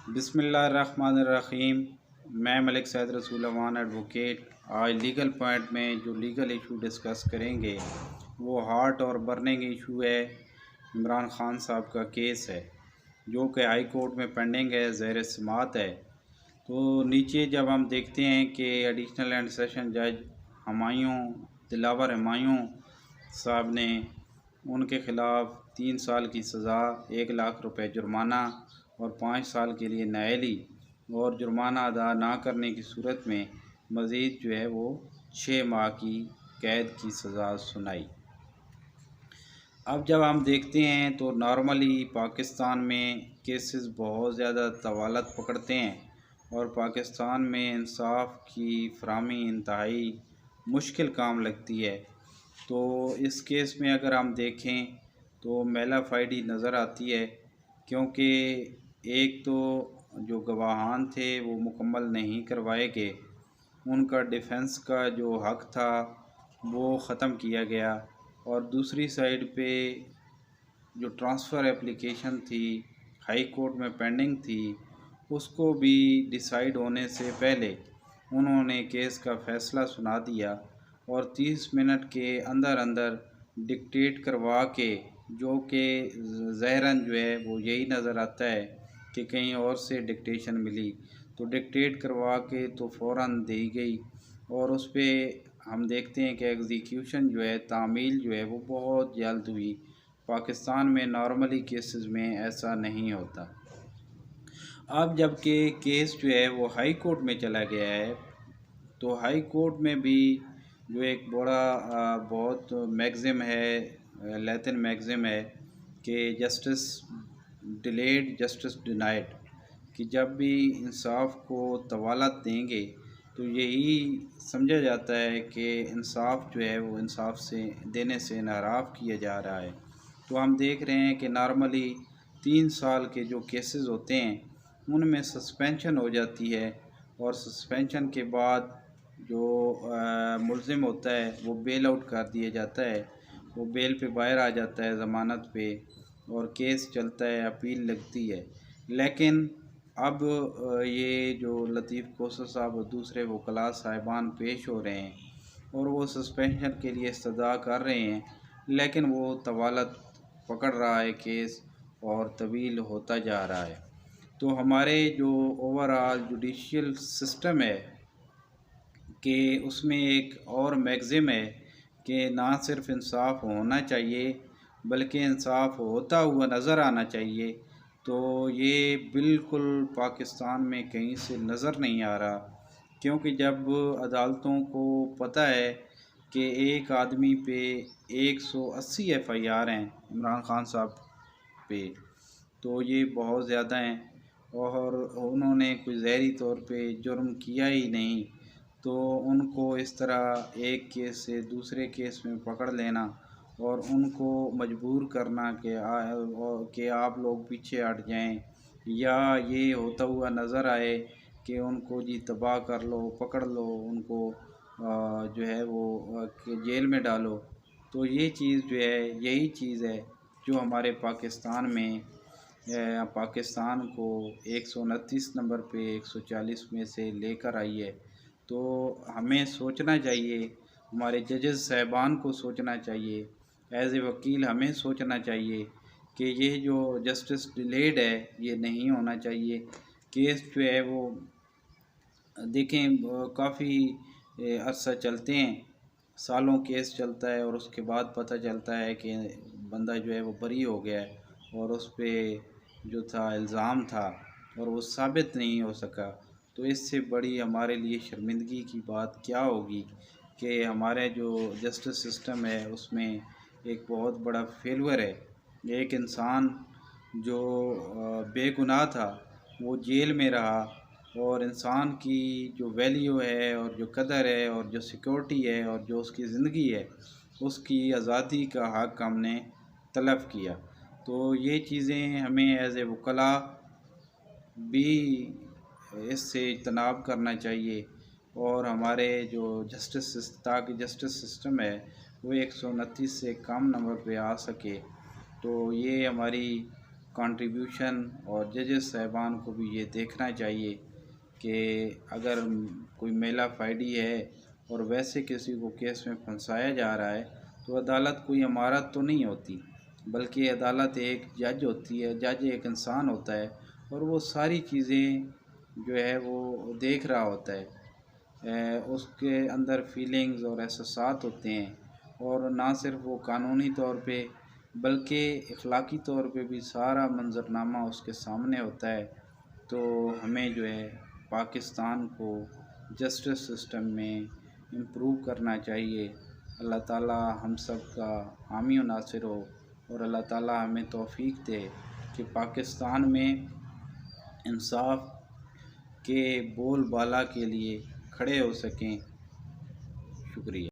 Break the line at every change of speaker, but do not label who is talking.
बिस्मिल्लाहिर्रहमानिर्रहीम। मैं मलिक सैद रसूल अमान एडवोकेट आज लीगल पॉइंट में जो लीगल इशू डिस्कस करेंगे वो हॉट और बर्निंग इशू है। इमरान ख़ान साहब का केस है जो कि हाई कोर्ट में पेंडिंग है, ज़ेर समाअत है। तो नीचे जब हम देखते हैं कि एडिशनल एंड सेशन जज हुमायूं दिलावर हुमायूं साहब ने उनके ख़िलाफ़ 3 साल की सज़ा, 1 लाख रुपए जुर्माना और 5 साल के लिए नाअहली और जुर्माना अदा ना करने की सूरत में मज़ीद जो है वो 6 माह की कैद की सज़ा सुनाई। अब जब हम देखते हैं तो नॉर्मली पाकिस्तान में केसेस बहुत ज़्यादा तवालत पकड़ते हैं और पाकिस्तान में इंसाफ की फराहमी इंतहाई मुश्किल काम लगती है। तो इस केस में अगर हम देखें तो मेलाफाइडी नज़र आती है, क्योंकि एक तो जो गवाहान थे वो मुकम्मल नहीं करवाए गए, उनका डिफेंस का जो हक़ था वो ख़त्म किया गया और दूसरी साइड पे जो ट्रांसफ़र एप्लीकेशन थी हाई कोर्ट में पेंडिंग थी, उसको भी डिसाइड होने से पहले उन्होंने केस का फ़ैसला सुना दिया और 30 मिनट के अंदर अंदर डिक्टेट करवा के, जो कि ज़ाहिरन जो है वो यही नज़र आता है कि कहीं और से डिक्टेशन मिली, तो डिक्टेट करवा के तो फ़ौरन दी गई और उस पर हम देखते हैं कि एग्जीक्यूशन जो है, तामील जो है वो बहुत जल्द हुई। पाकिस्तान में नॉर्मली केसेस में ऐसा नहीं होता। अब जबकि केस जो है वो हाई कोर्ट में चला गया है, तो हाई कोर्ट में भी जो एक बड़ा बहुत मैगज़िम है, लैटिन मैगज़िम है कि जस्टिस डिलेड जस्टिस डिनाइड, कि जब भी इंसाफ को तवालत देंगे तो यही समझा जाता है कि इंसाफ जो है वो इंसाफ से देने से नाराफ़ किया जा रहा है। तो हम देख रहे हैं कि नॉर्मली 3 साल के जो केसेस होते हैं उनमें सस्पेंशन हो जाती है और सस्पेंशन के बाद जो मुल्ज़िम होता है वो बेल आउट कर दिया जाता है, वो बेल पे बाहर आ जाता है ज़मानत पे और केस चलता है, अपील लगती है। लेकिन अब ये जो लतीफ़ कोसर साहब और दूसरे वकला साहिबान पेश हो रहे हैं और वो सस्पेंशन के लिए इस्तदा कर रहे हैं, लेकिन वो तवालत पकड़ रहा है केस और तवील होता जा रहा है। तो हमारे जो ओवरऑल जुडिशियल सिस्टम है कि उसमें एक और मैगज़िम है कि ना सिर्फ इंसाफ होना चाहिए बल्कि इंसाफ होता हुआ नज़र आना चाहिए। तो ये बिल्कुल पाकिस्तान में कहीं से नज़र नहीं आ रहा, क्योंकि जब अदालतों को पता है कि एक आदमी पे 180 एफआईआर हैं इमरान ख़ान साहब पे, तो ये बहुत ज़्यादा हैं और उन्होंने कोई ज़हरी तौर पे जुर्म किया ही नहीं, तो उनको इस तरह एक केस से दूसरे केस में पकड़ लेना और उनको मजबूर करना कि आप लोग पीछे हट जाएं, या ये होता हुआ नज़र आए कि उनको जी तबाह कर लो, पकड़ लो उनको, जो है वो कि जेल में डालो। तो ये चीज़ जो है यही चीज़ है जो हमारे पाकिस्तान में पाकिस्तान को 129 नंबर पे 140 में से लेकर आई है। तो हमें सोचना चाहिए, हमारे जजेस साहिबान को सोचना चाहिए, एज ए वकील हमें सोचना चाहिए कि ये जो जस्टिस डिलेड है ये नहीं होना चाहिए। केस जो है वो देखें काफ़ी अरसा चलते हैं, सालों केस चलता है और उसके बाद पता चलता है कि बंदा जो है वो बरी हो गया है और उस पर जो था इल्ज़ाम था और वो साबित नहीं हो सका। तो इससे बड़ी हमारे लिए शर्मिंदगी की बात क्या होगी कि हमारे जो जस्टिस सिस्टम है उसमें एक बहुत बड़ा फेलवर है। एक इंसान जो बेगुनाह था वो जेल में रहा और इंसान की जो वैल्यू है और जो कदर है और जो सिक्योरिटी है और जो उसकी ज़िंदगी है उसकी आज़ादी का हक़ हमने तलब किया। तो ये चीज़ें हमें एज़ ए वकला भी इससे इज्तनाब करना चाहिए और हमारे जो ताकि जस्टिस सिस्टम है वो 129 से कम नंबर पे आ सके। तो ये हमारी कंट्रीब्यूशन और जजेस साहिबान को भी ये देखना चाहिए कि अगर कोई मेला फाइडी है और वैसे किसी को केस में फंसाया जा रहा है तो अदालत कोई इमारत तो नहीं होती, बल्कि अदालत एक जज होती है। जज एक इंसान होता है और वो सारी चीज़ें जो है वो देख रहा होता है। उसके अंदर फीलिंग्स और एहसासात होते हैं, और ना सिर्फ वो कानूनी तौर पे बल्कि इखलाकी तौर पे भी सारा मंजरनामा उसके सामने होता है। तो हमें जो है पाकिस्तान को जस्टिस सिस्टम में इम्प्रूव करना चाहिए। अल्लाह ताला हम सब का हामी व नासिर हो, और अल्लाह ताला हमें तौफीक दे कि पाकिस्तान में इंसाफ के बोलबाला के लिए खड़े हो सकें। शुक्रिया।